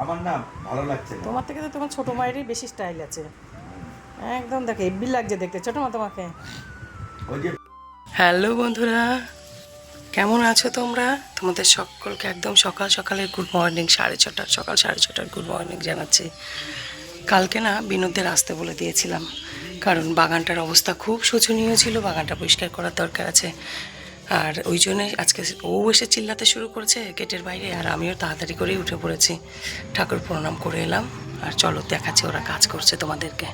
আমার না ভালো লাগছে না। তোমার থেকে তো তোমার ছোটো মায়েরই বেশি স্টাইল আছে, একদম দেখে হেব্বি লাগছে দেখতে ছোটো মা তোমাকে। ওই যে হ্যালো বন্ধুরা, কেমন আছো তোমরা? তোমাদের সকলকে একদম সকাল সকালের গুড মর্নিং, সকাল 6:30 গুড মর্নিং জানাচ্ছি। কালকে না বিনোদদের আসতে বলে দিয়েছিলাম, কারণ বাগানটার অবস্থা খুব শোচনীয় ছিল, বাগানটা পরিষ্কার করার দরকার আছে। আর ওই জন্যে আজকে ও এসে চিল্লাতে শুরু করেছে গেটের বাইরে, আর আমিও তাড়াতাড়ি করেই উঠে পড়েছি, ঠাকুর প্রণাম করে এলাম। আর চলো দেখাচ্ছি ওরা কাজ করছে তোমাদেরকে।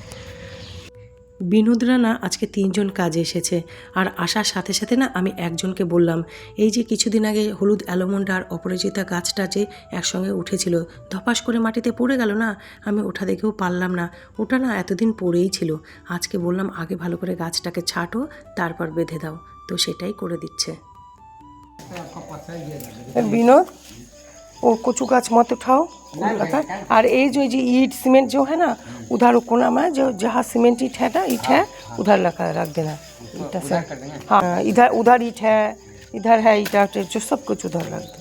বিনোদরা না আজকে 3জন কাজে এসেছে, আর আসার সাথে সাথে না আমি একজনকে বললাম, এই যে কিছুদিন আগে হলুদ অ্যালমন্ডা আর অপরাজিতা গাছটা যে একসঙ্গে উঠেছিল, ধপাস করে মাটিতে পড়ে গেল না, আমি ওঠা দেখেও পারলাম না, ওটা না এতদিন পড়েই ছিল। আজকে বললাম আগে ভালো করে গাছটাকে ছাঁটো, তারপর বেঁধে দাও, তো সেটাই করে দিচ্ছে। বিনোদ, वो कुछ गाछ मत उठाओ और ये जो ईट सीमेंट जो है ना उधर कोना में, जो जहाँ सीमेंट ईट है ना, ईट है उधर लगा रख देना ईटा से। हाँ इधर उधर ईट है, इधर है ईटा जो सब कुछ उधर रख दो।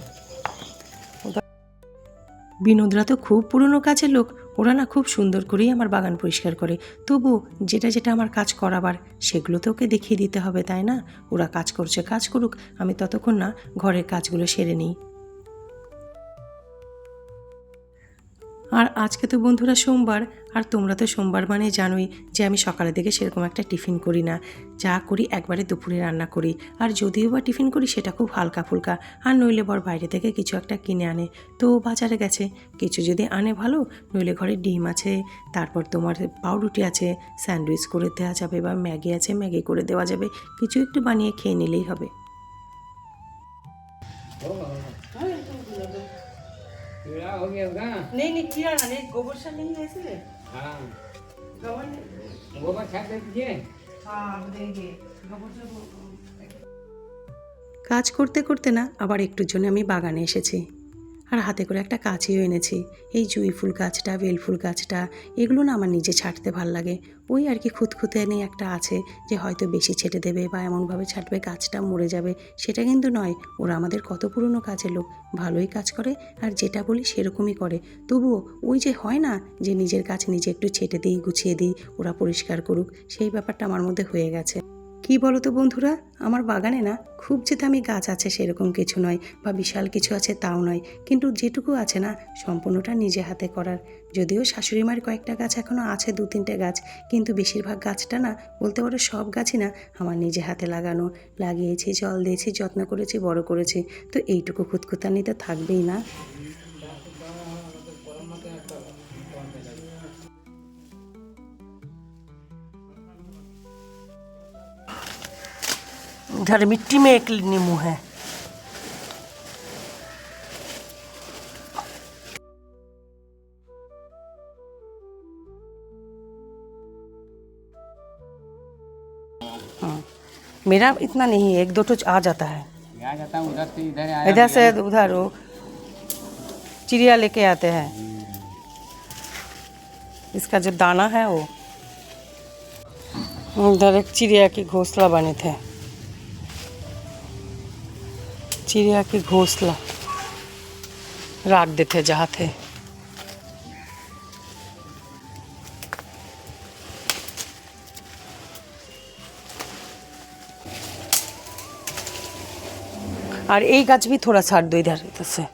বিনোদরা তো খুব পুরনো কাজের লোক, ওরা না খুব সুন্দর করেই আমার বাগান পরিষ্কার করে। তবু যেটা যেটা আমার কাজ করাবার সেগুলো তো ওকে দেখিয়ে দিতে হবে, তাই না? ওরা কাজ করছে, কাজ করুক, আমি ততক্ষণ না ঘরের কাজগুলো সেরে নিই। আর আজকে তো বন্ধুরা সোমবার, আর তোমরা তো সোমবার মানে জানোই যে আমি সকালের দিকে সেরকম একটা টিফিন করি না, যা করি একবারে দুপুরে রান্না করি। আর যদিও বা টিফিন করি সেটা খুব হালকা ফুলকা, আর নইলে বর বাইরে থেকে কিছু একটা কিনে আনে, তো বাজারে গেছে, কিছু যদি আনে ভালো, নইলে ঘরে ডিম আছে, তারপর তোমার পাউরুটি আছে, স্যান্ডউইচ করে দেওয়া যাবে, বা ম্যাগি আছে ম্যাগি করে দেওয়া যাবে, কিছু একটু বানিয়ে খেয়ে নিলেই হবে। कीड़ा हो गया होगा। नहीं कीड़ा नहीं, गोबर से नहीं है इसलिए। हाँ गोबर गोबर खाद दे दीजिए। हाँ देंगे गोबर से। কাজ করতে করতে না আবার একটুর জন্য আমি বাগানে এসেছি, আর হাতে করে একটা কাঁচিও এনেছি। এই জুঁই ফুল গাছটা, বেল ফুল গাছটা, এগুলো না আমার নিজে ছাঁটতে ভাল লাগে। ওই আর কি খুঁতখুঁতে এনে একটা আছে যে হয়তো বেশি ছেটে দেবে বা এমনভাবে ছাঁটবে গাছটা মরে যাবে, সেটা কিন্তু নয়। ওরা আমাদের কত পুরনো কাজের লোক, ভালোই কাজ করে, আর যেটা বলি সেরকমই করে। তবুও ওই যে হয় না যে নিজের কাজ নিজে একটু ছেটে দিই, গুছিয়ে দিই, ওরা পরিষ্কার করুক, সেই ব্যাপারটা আমার মধ্যে হয়ে গেছে। কি বলো তো বন্ধুরা, আমার বাগানে না খুব যে দামি গাছ আছে সেরকম কিছু নয়, বা বিশাল কিছু আছে তাও নয়, কিন্তু যেটুকু আছে না সম্পূর্ণটা নিজে হাতে করার। যদিও শাশুড়ি মার কয়েকটা গাছ এখনও আছে, 2-3টে গাছ, কিন্তু বেশিরভাগ গাছটা না, বলতে পারো সব গাছই না আমার নিজে হাতে লাগানো, লাগিয়েছি, জল দিয়েছি, যত্ন করেছি, বড় করেছি, তো এইটুকু খুঁতখুঁতানি তো থাকবেই না। इधर मिट्टी में एक नींबू है। मेरा इतना नहीं है, 1-2 ठो आ जाता है, आ जाता है उधर से इधर आया। इधर से उधर वो चिड़िया लेके आते हैं, इसका जो दाना है वो। उधर एक चिड़िया की घोंसला बने थे, चिड़िया की घोंसला रख देते जहाँ थे। और एक गाछ भी थोड़ा छाट दो इधर इधर से,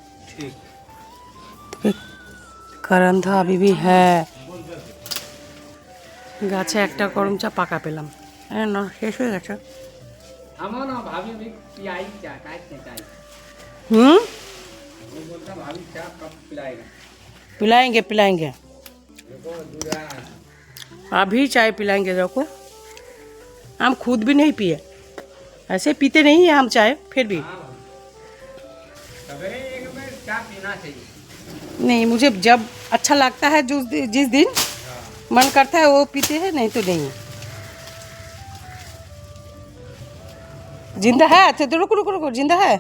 करंधा अभी भी है। গাছে একটা করম চা পাকা পেলাম, হ্যাঁ না শেষ হয়ে গেছে। हम ना भाभी भी पिलाई क्या काट के चाय वो बोलता भाभी क्या कब पिलाएगा। पिलाएंगे पिलाएंगे, अभी चाय पिलाएंगे। देखो हम खुद भी नहीं पिए, ऐसे पीते नहीं हैं हम चाय, फिर भी सवेरे एक बार चाय पीना चाहिए। नहीं, मुझे जब अच्छा लगता है जो जिस दिन मन करता है वो पीते हैं, नहीं तो नहीं। जिंदा है? अच्छा रुको रुको रुको, जिंदा है?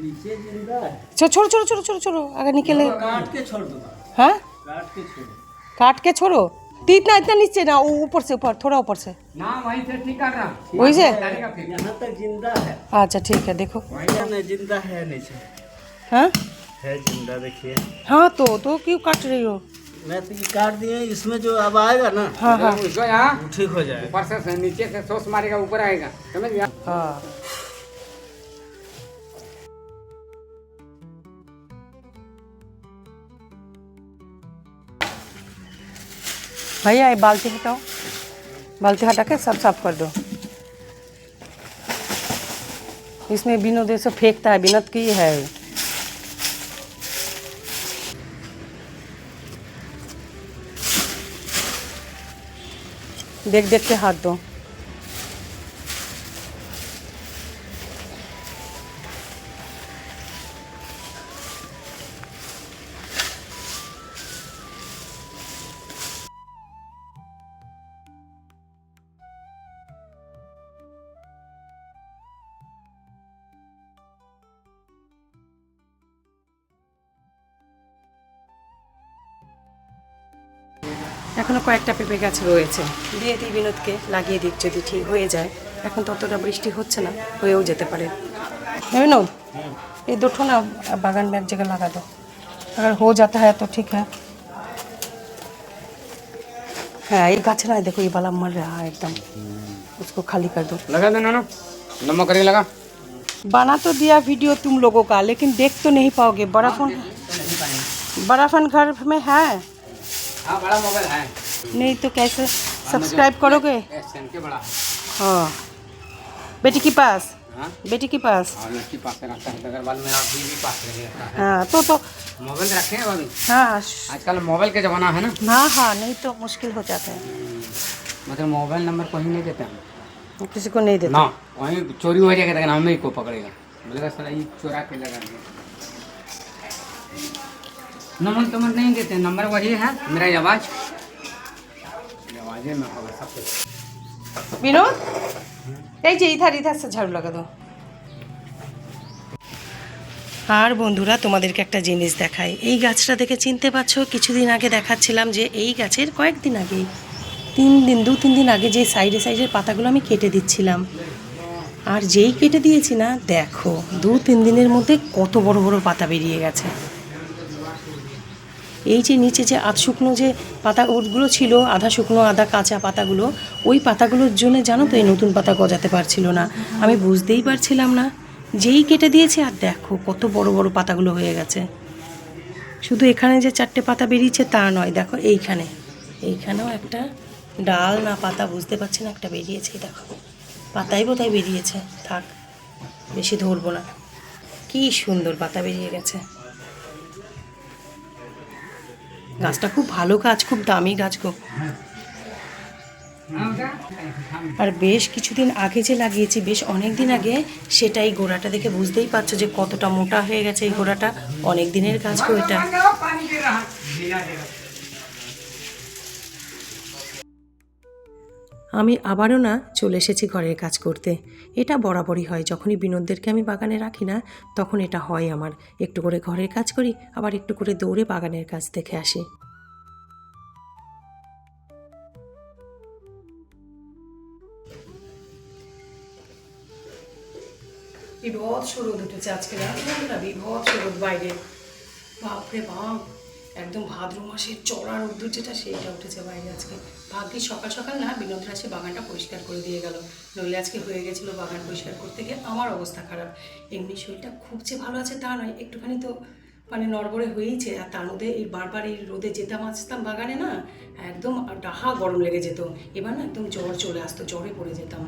নিচে জিন্দা है। छोड़ो छोड़ो छोड़ो छोड़ो छोड़ो, अगर निकले। काट के छोड़ दूंगा, हाँ काट के छोड़। काट के छोड़ो, तो इतना इतना नीचे ना, ऊपर से ऊपर, थोड़ा ऊपर से, ना वहीं से ठीक कर रहा वहीं से। डालेगा फिर। यहाँ तक जिंदा है, अच्छा ठीक है, देखो। नहीं जिंदा है नीचे। हाँ है जिंदा देखिए। हाँ तो क्यों काट रही हो? मैं तो ये काट दिए, इसमें जो अब आएगा ना हाँ हाँ उसको यहाँ वो ठीक हो जाएगा। ऊपर से नीचे से सोस मारेगा, ऊपर आएगा, समझ गया? हाँ। भैया ये बाल्टी हटाओ, बाल्टी हटा के सब साफ कर दो। इसमें विनोद ऐसे फेंकता है, विनोद की है। देख देख के हाथ दो। এখনো কয়েকটা পেঁপে গাছ রয়েছে, দিয়ে দিই বিনোদকে, লাগিয়ে দিক যদি ঠিক হয়ে যায়। এখন ততটা বৃষ্টি হচ্ছে না, হয়েও যেতে পারে। विनोद ये दो ठो ना बागान में एक जगह लगा दो, अगर हो जाता है तो ठीक है। हाँ ये गाछ ना देखो, ये वाला मर रहा है एकदम, उसको खाली कर दो। लगा दो ना, नमक करके लगा। बना तो दिया वीडियो तुम लोगों का, लेकिन देख तो नहीं पाओगे। बड़ा फोन घर में है? हाँ बड़ा मोबाइल है। नहीं तो कैसे सब्सक्राइब करोगे? के बड़ा। हाँ बेटी के पास, हाँ बेटी के पास। और लड़की पास से रखता है, अग्रवाल मेरा भी पास रहता है। हाँ तो मोबाइल रखे हैं अभी। हाँ आजकल मोबाइल के ज़माना है ना। हाँ हाँ, नहीं तो मुश्किल हो जाता है। मतलब मोबाइल नंबर कहीं नहीं देते हम, किसी को नहीं देते ना वहीं चोरी हो जाएगा, लेकिन हमें को पकड़ेगा, बोलेगा सर ये चोरा के लगा दिया। नंबर तो नहीं देते, नंबर वही है मेरा आवाज़ में होगा सब कुछ। विनोद এই যে इधर से झाड़ू लगा दो। আর বন্ধুরা তোমাদেরকে একটা জিনিস দেখাই, এই গাছটা দেখে চিনতে পারছো? কিছুদিন আগে দেখাচ্ছিলাম যে এই গাছের কয়েকদিন আগে, 2-3 দিন আগে যে সাইডের পাতাগুলো আমি কেটে দিচ্ছিলাম, আর যেই কেটে দিয়েছি না, দেখো 2-3 দিনের মধ্যে কত বড় বড় পাতা বেরিয়ে গেছে। এই যে নিচে যে আধ শুকনো যে পাতা ওগুলো ছিল, আধা শুকনো আধা কাঁচা পাতাগুলো, ওই পাতাগুলোর জন্য জানো তো এই নতুন পাতা গজাতে পারছিল না। আমি বুঝতেই পারছিলাম না, যেই কেটে দিয়েছি আর দেখো কত বড় বড় পাতাগুলো হয়ে গেছে। শুধু এখানে যে 4টে পাতা বেরিয়েছে তা নয়, দেখো এইখানেও একটা ডাল না পাতা বুঝতে পারছি না, একটা বেরিয়েছে। দেখো পাতাই বোধহয় বেরিয়েছে, থাক বেশি ধরবো না। কি সুন্দর পাতা বেরিয়ে গেছে। গাছটা খুব ভালো গাছ, খুব দামি গাছ গো। আর বেশ কিছুদিন আগে যে লাগিয়েছি, বেশ অনেক দিন আগে, সেটাই গোড়াটা দেখে বুঝতেই পারছো যে কতটা মোটা হয়ে গেছে এই গোড়াটা। অনেক দিনের গাছ গো এটা। আমি আবারও না চলে এসেছি ঘরের কাজ করতে। এটা বরাবরই হয়, যখনই বিনোদদেরকে আমি বাগানে রাখি না, তখন এটা হয় আমার। একটু করে ঘরের কাজ করি, আবার একটু করে দৌড়ে বাগানের কাজ দেখে আসি। বিভৎস রোদ উঠেছে আজকে, না বিভৎস রোদ বাইরে, বাপরে বাপ, একদম ভাদ্র মাসের চড়া রোদ্দুর যেটা, সেইটা উঠেছে বাইরে আজকে। ভাগ্যি সকাল সকাল না বিনোদরা এসে বাগানটা পরিষ্কার করে দিয়ে গেল, নইলে আজকে হয়ে গেছিলো বাগান পরিষ্কার করতে গিয়ে আমার অবস্থা খারাপ। এমনি শরীরটা খুব যে ভালো আছে তা নয়, একটুখানি তো মানে নড়বড়ে হয়েইছে। আর তার মধ্যে এই বারবার এই রোদে যেতাম আসতাম বাগানে না, একদম ডাহা গরম লেগে যেত। এবার না একদম জ্বর চলে আসতো, জ্বরে পড়ে যেতাম।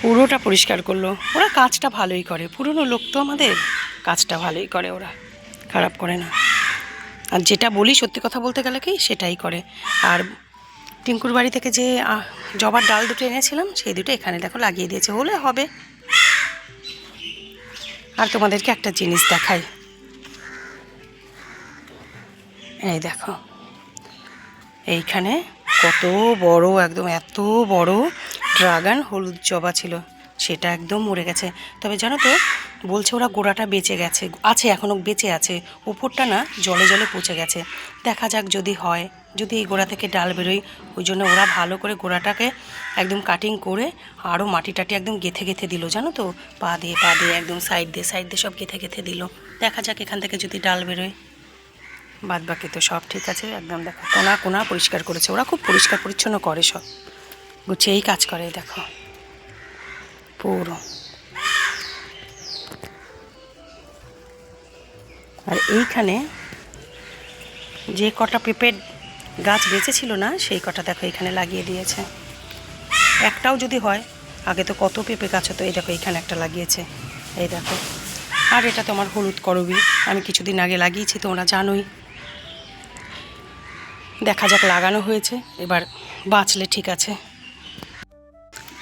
পুরোটা পরিষ্কার করলো, ওরা কাজটা ভালোই করে, পুরনো লোক তো আমাদের, কাজটা ভালোই করে, ওরা খারাপ করে না। আর যেটা বলি সত্যি কথা বলতে গেলে কি সেটাই করে। আর টিঙ্কুর বাড়ি থেকে যে জবার ডাল দুটো এনেছিলাম, সেই দুটো এখানে দেখো লাগিয়ে দিয়েছে, হলে হবে। আর তোমাদেরকে একটা জিনিস দেখাই, এই দেখো এইখানে কত বড়, একদম এত বড় ড্রাগন হলুদ জবা ছিল। সেটা একদম মরে গেছে। তবে জানো তো, বলছে ওরা গোড়াটা বেঁচে গেছে, আছে এখনও বেঁচে আছে, উপরটা না জলে জলে পচে গেছে। দেখা যাক যদি হয়, যদি এই গোড়া থেকে ডাল বেরোয়। ওই জন্য ওরা ভালো করে গোড়াটাকে একদম কাটিং করে আরও মাটি টাটি একদম গেথে গেথে দিল, জানো তো, পা দিয়ে একদম সাইড দিয়ে সব গেথে গেথে দিল। দেখা যাক এখান থেকে যদি ডাল বেরোয়। বাদ বাকি তো সব ঠিক আছে একদম। দেখো কোনা কোনা পরিষ্কার করেছে, ওরা খুব পরিষ্কার পরিচ্ছন্ন করে, সব গুছিয়েই কাজ করে। দেখো পুরো। আর এইখানে যে কটা পেঁপের গাছ বেঁচেছিল না, সেই কটা দেখো এখানে লাগিয়ে দিয়েছে। একটাও যদি হয়, আগে তো কত পেঁপে গাছ হতো, এই দেখো এখানে একটা লাগিয়েছে, এই দেখো। আর এটা তো আমার হলুদ করবি, আমি কিছুদিন আগে লাগিয়েছি, তোমরা জানোই। দেখা যাক, লাগানো হয়েছে, এবার বাঁচলে ঠিক আছে।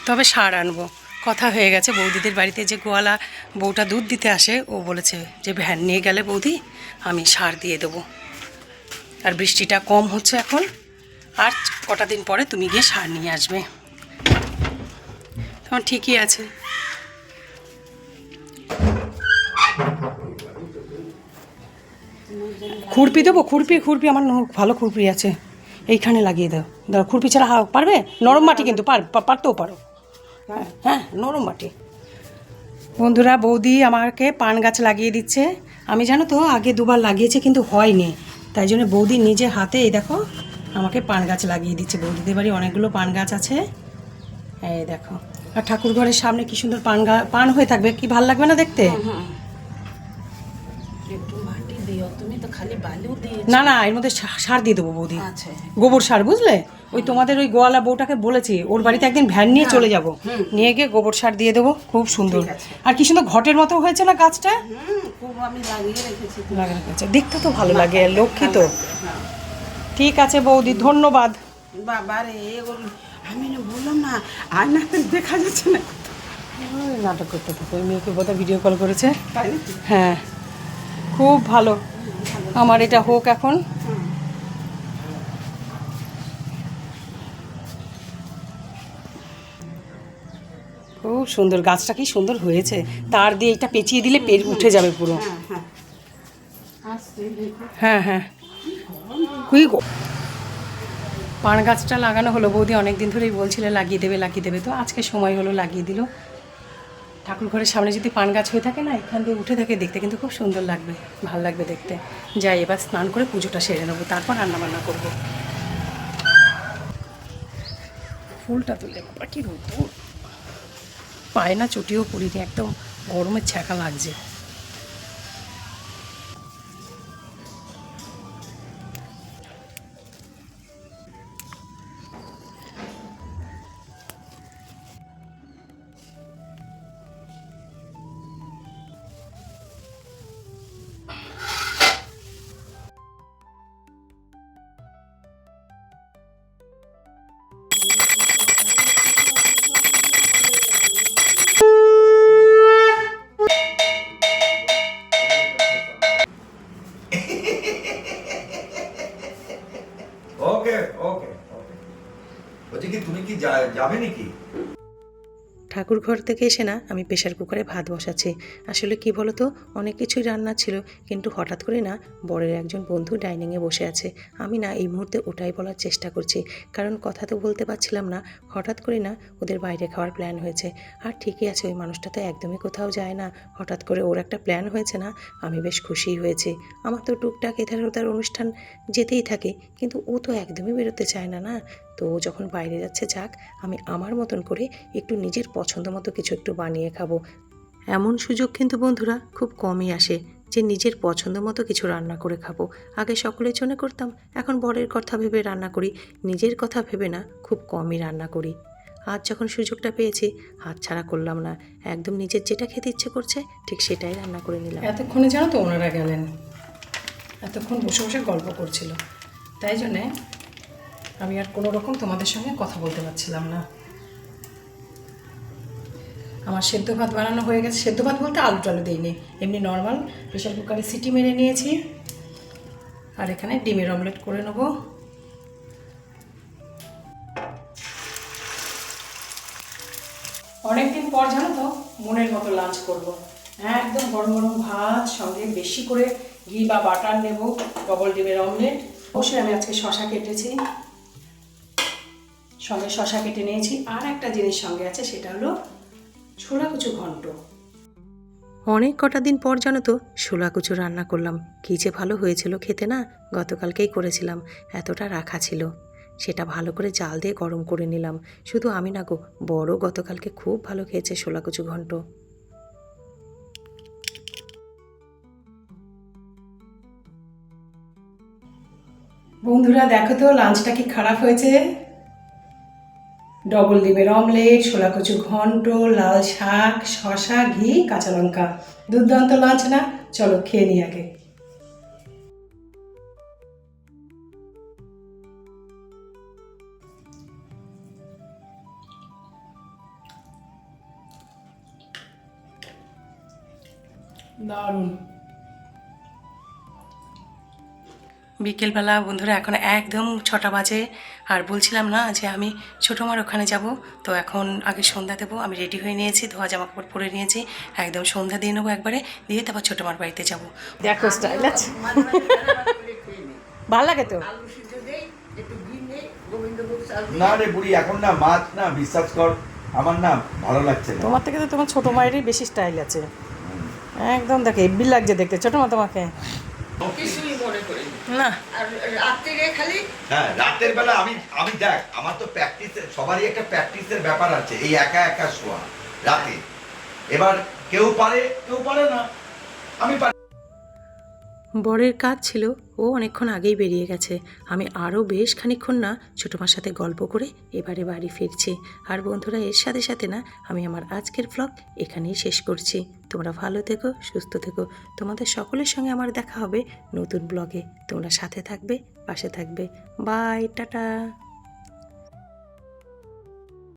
তবে সার আনবো, কথা হয়ে গেছে। বৌদিদের বাড়িতে যে গোয়ালা বউটা দুধ দিতে আসে, ও বলেছে যে ভ্যান নিয়ে গেলে বৌদি আমি সার দিয়ে দেবো। আর বৃষ্টিটা কম হচ্ছে এখন, আর কটা দিন পরে তুমি গিয়ে সার নিয়ে আসবে। তোমার ঠিকই আছে। খুরপি দেবো? খুরপি আমার ভালো খুরপি আছে, এইখানে লাগিয়ে দাও। দাও, খুরপি ছাড়া পারবে? নরম মাটি কিন্তু, পারতেও পারো। হ্যাঁ, নরম মাটি। বন্ধুরা, বৌদি আমাকে পান গাছ লাগিয়ে দিচ্ছে। আমি জানো তো আগে দুবার লাগিয়েছি, কিন্তু হয়নি, তাই জন্য বৌদি নিজে হাতে এই দেখো আমাকে পান গাছ লাগিয়ে দিচ্ছে। বৌদিদের বাড়ি অনেকগুলো পান গাছ আছে, এই দেখো। আর ঠাকুর ঘরের সামনে কি সুন্দর পান হয়ে থাকবে, কি ভাল লাগবে না দেখতে? না না, এর মধ্যে সার দিয়ে দেবো বৌদি, গোবর সার, বুঝলে? ওই তোমাদের ওই গোয়ালা বউটাকে বলেছি, ওর বাড়িতে একদিন ভ্যান নিয়ে চলে যাব, নিয়ে গিয়ে গোবর সার দিয়ে দেবো। খুব সুন্দর, আর কি সুন্দর ঘটের মতো হয়েছে না গাছটা, লাগিয়ে রেখেছে, দেখতে তো ভালো লাগে। লক্ষ্মী তো। ঠিক আছে বৌদি, ধন্যবাদ। বাবারে আমি বললাম না, আয়নাতে দেখা যাচ্ছে না। নাটক করতে থাকে, ওই মেয়েকে বোধহয় ভিডিও কল করেছে। হ্যাঁ, খুব ভালো। আমার এটা হোক এখন। খুব সুন্দর, গাছটা কি সুন্দর হয়েছে। তার দিয়ে এটা পেঁচিয়ে দিলে উঠে যাবে পুরো। হ্যাঁ হ্যাঁ, পান গাছটা লাগানো হলো। বৌদি অনেক দিন ধরেই বলছিলে লাগিয়ে দেবে, তো আজকে সময় হলো, লাগিয়ে দিল। ঠাকুর ঘরের সামনে যদি পান গাছ হয়ে থাকে না, এখান দিয়ে উঠে থাকে, দেখতে কিন্তু খুব সুন্দর লাগবে, ভাল লাগবে দেখতে। যাই, এবার স্নান করে পুজোটা সেরে নেবো, তারপর রান্নাবান্না করবো। ফুলটা তুলে বাবা, কি রোদ্দুর, পায়ে না চটিও পড়িনি, একদম গরমের ছ্যাঁকা লাগছে। ওকে ওকে ওকে, বলছি কি তুমি কি যাবে নাকি? ঠাকুর ঘর থেকে এসে না আমি প্রেশার কুকারে ভাত বসাচ্ছি। আসলে কি বলো তো, অনেক কিছুই রান্না ছিল, কিন্তু হঠাৎ করে না বরের একজন বন্ধু ডাইনিংয়ে বসে আছে। আমি না এই মুহূর্তে ওটাই বলার চেষ্টা করছি, কারণ কথা তো বলতে পারছিলাম না। হঠাৎ করে না ওদের বাইরে খাওয়ার প্ল্যান হয়েছে। আর ঠিকই আছে, ওই মানুষটা তো একদমই কোথাও যায় না, হঠাৎ করে ওর একটা প্ল্যান হয়েছে না, আমি বেশ খুশিই হয়েছি। আমার তো টুকটাক এধার ওধার অনুষ্ঠান যেতেই থাকে, কিন্তু ও তো একদমই বেরোতে চায় না। তো ও যখন বাইরে যাচ্ছে যাক, আমি আমার মতন করে একটু নিজের পছন্দ মতো কিছু একটু বানিয়ে খাবো। এমন সুযোগ কিন্তু বন্ধুরা খুব কমই আসে, যে নিজের পছন্দ মতো কিছু রান্না করে খাবো। আগে সকলের জন্য করতাম, এখন বরের কথা ভেবে রান্না করি, নিজের কথা ভেবে না, খুব কমই রান্না করি। আজ যখন সুযোগটা পেয়েছি, হাতছাড়া করলাম না, একদম নিজের যেটা খেতে ইচ্ছে করছে ঠিক সেটাই রান্না করে নিলাম। এতক্ষণে জানো তো ওনারা গেলেন, এতক্ষণ বসে বসে গল্প করছিল, তাই জন্যে আমি আর কোনো রকম তোমাদের সঙ্গে কথা বলতে পারছিলাম না। আমার সেদ্ধ ভাত বানানো হয়ে গেছে, সেদ্ধ ভাত বলতে আলু টালু দিইনি, এমনি নর্মাল প্রেশার কুকারে সিটি মেরে নিয়েছি। আর এখানে ডিমের অমলেট করে নেব। অনেকদিন পর জানো তো মনের মতো লাঞ্চ করব। একদম গরম গরম ভাত, সঙ্গে বেশি করে ঘি বা বাটার নেব, ডবল ডিমের অমলেট। অবশ্যই আমি আজকে শশা কেটেছি, সঙ্গে শশা কেটে নিয়েছি। আর একটা জিনিস সঙ্গে আছে, সেটা হলো ছোলা কুচু ঘন্ট। অনেক কটা দিন পর জানো তো ছোলা কুচু রান্না করলাম। কী যে ভালো হয়েছিল খেতে না, গতকালকেই করেছিলাম, এতটা রাখা ছিল। সেটা ভালো করে জাল দিয়ে গরম করে নিলাম। শুধু আমি না গো, বড় গতকালকে খুব ভালো খেয়েছে ছোলা কুচু ঘন্ট। বন্ধুরা দেখো তো লাঞ্চটা কি খারাপ হয়েছে। ডবল ডিমের অমলেট, ছোলা কচু ঘন্ট, লাল শাক, শশা, ঘি, কাঁচা লঙ্কা, দুর্দান্ত লাঞ্চ না? চলো খেয়ে নিই আগে। দারুণ। বিকেলবেলা বন্ধুরা, এখন একদম 6টা বাজে। আর বলছিলাম না যে আমি ছোটো মার ওখানে যাব, তো এখন আগে সন্ধ্যা দেবো। আমি রেডি হয়ে নিয়েছি, ধোয়া জামা কাপড় পরে নিয়েছি, একদম সন্ধ্যা দিয়ে নেবো একবারে, দিয়ে তারপর ছোটো মার বাড়িতে যাব। দেখো স্টাইল আছে, ভালো লাগে তো। না রে বুড়ি, এখন না মাছ না, বিশ্বাস কর আমার না ভালো লাগছে না। তোমার থেকে তো তোমার ছোটো মায়েরই বেশি স্টাইল আছে, একদম দেখে হেব্বি লাগছে দেখতে ছোটো মা তোমাকে। না হ্যাঁ, রাতের বেলা আমি দেখ, আমার তো প্র্যাকটিসের, সবারই একটা প্র্যাকটিসের ব্যাপার আছে, এই একা একা শোয়া রাতে। এবার কেউ পারে কেউ পারে না, আমি পারি। বরের কাজ ছিল, ও অনেকক্ষণ আগেই বেরিয়ে গেছে। আমি আরও বেশ খানিকক্ষণ না ছোটো মার সাথে গল্প করে এবারে বাড়ি ফিরছি। আর বন্ধুরা, এর সাথে সাথে না আমি আমার আজকের ব্লগ এখানেই শেষ করছি। তোমরা ভালো থেকো, সুস্থ থেকো। তোমাদের সকলের সঙ্গে আমার দেখা হবে নতুন ব্লগে। তোমরা সাথে থাকবে, পাশে থাকবে। Bye, tata.